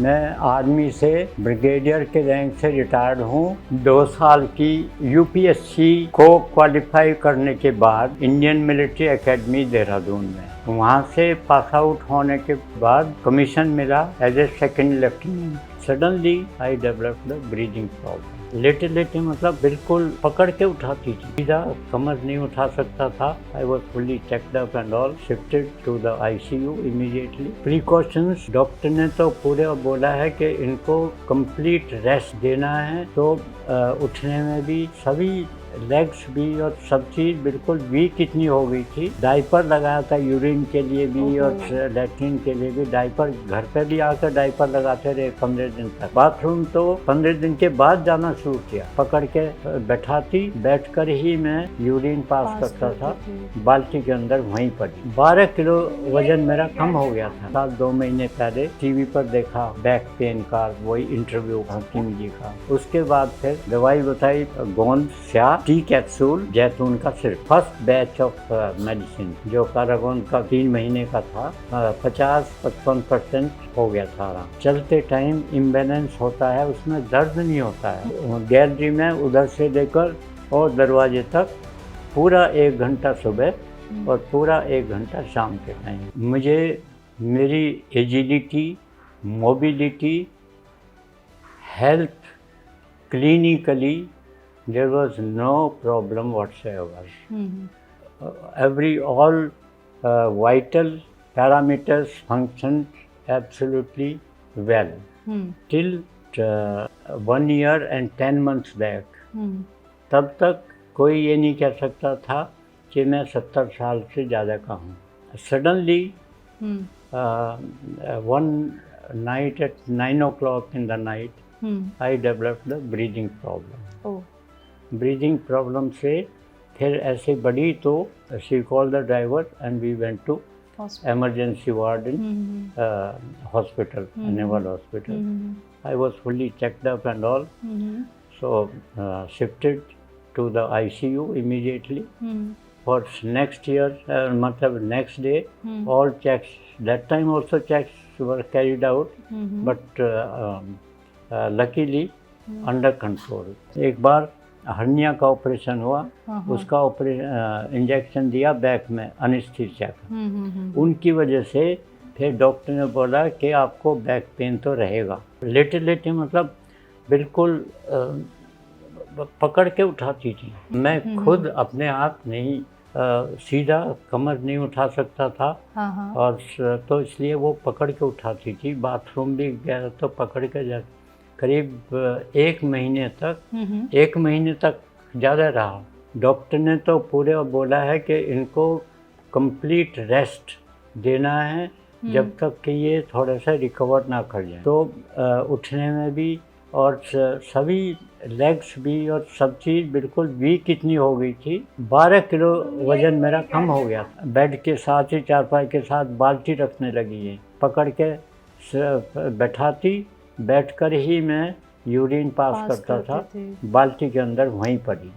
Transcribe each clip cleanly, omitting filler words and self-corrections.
मैं आर्मी से ब्रिगेडियर के रैंक से रिटायर्ड हूँ। 2 साल की यूपीएससी को क्वालिफाई करने के बाद इंडियन मिलिट्री एकेडमी देहरादून में, वहाँ से पास आउट होने के बाद कमीशन मिला as a second lieutenant. Suddenly I developed breathing problem. लेटे लेटे मतलब बिल्कुल पकड़ के उठाती थी, सीधा कमर नहीं उठा सकता था। I was fully checked up and all, shifted to the ICU immediately. Precautions doctor ने तो पूरे बोला है कि इनको कंप्लीट रेस्ट देना है, तो उठने में भी सभी लेग्स भी और सब चीज़ बिल्कुल वीक इतनी हो गई थी। डाइपर लगाया था यूरिन के लिए भी और लैट्रिन के लिए भी। डाइपर घर पे भी आकर डाइपर लगाते रहे 15 दिन तक। बाथरूम तो 15 दिन के बाद जाना शुरू किया। पकड़ के बैठाती, बैठकर ही मैं यूरिन पास करता था बाल्टी के अंदर, वहीं पर। 12 किलो वजन मेरा कम हो गया था। साल 2 महीने पहले टीवी पर देखा बैक पेन का वही इंटरव्यू हकीम जी का। उसके बाद फिर दवाई बताई, गोंद स्या टी कैप्सूल, जैतून का syrup. First batch of medicine जो कारागोंद का 3 महीने का था, 50-55% हो गया था आराम। चलते टाइम इम्बैलेंस होता है, उसमें दर्द नहीं होता है। गैलरी में उधर से लेकर और दरवाजे तक पूरा 1 घंटा सुबह और पूरा 1 घंटा शाम के टाइम। मुझे मेरी agility, mobility, health, clinically there was no problem whatsoever. All vital parameters functioned absolutely well till 1 year and 10 months back. तब तक कोई ये नहीं कह सकता था कि मैं 70 साल से ज़्यादा का हूँ। Suddenly one night at 9 o'clock in the night, I developed the breathing problem. Breathing problem से फिर ऐसे बढ़ी तो she call the driver and we went to emergency ward in hospital, Naval Hospital. I was fully checked up and all, so shifted to the ICU immediately. For next year, matlab next day, all checks, that time also checks were carried out, but luckily under control. एक बार hernia का operation हुआ, उसका injection दिया back में anaesthesia का। उनकी वजह से फिर डॉक्टर ने बोला कि आपको बैक पेन तो रहेगा। लेटे लेटे मतलब बिल्कुल पकड़ के उठाती थी। मैं खुद अपने आप नहीं सीधा कमर नहीं उठा सकता था, और तो इसलिए वो पकड़ के उठाती थी। बाथरूम भी गया तो पकड़ के जा, करीब 1 महीने तक ज़्यादा रहा। डॉक्टर ने तो पूरे बोला है कि इनको कंप्लीट रेस्ट देना है जब तक कि ये थोड़ा सा रिकवर ना कर जाए। तो उठने में भी और सभी लेग्स भी और सब चीज़ बिल्कुल वीक इतनी हो गई थी। 12 किलो वजन मेरा कम हो गया था। बेड के साथ ही चारपाई के साथ बाल्टी रखने लगी है। पकड़ के बैठाती, बैठकर ही मैं यूरिन पास करता था बाल्टी के अंदर, वहीं पर ही।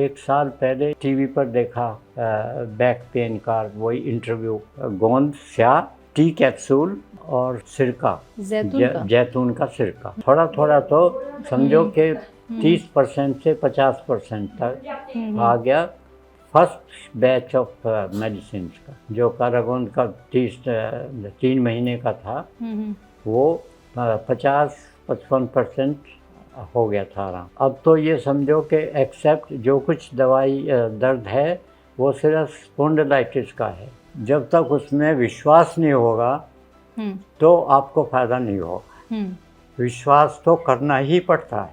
1 साल पहले टीवी पर देखा बैक पेन का वही इंटरव्यू, गोंद स्या टी कैप्सूल और सिरका, जैतून का सिरका। थोड़ा थोड़ा तो समझो कि 30% से 50% तक आ गया। फर्स्ट बैच ऑफ मेडिसिन का जो कारागोंद का 3 महीने का था, वो 50-55% हो गया था आराम। अब तो ये समझो कि एक्सेप्ट जो कुछ दवाई दर्द है वो सिर्फ स्पॉन्डिलाइटिस का है। जब तक उसमें विश्वास नहीं होगा तो आपको फ़ायदा नहीं होगा। विश्वास तो करना ही पड़ता है।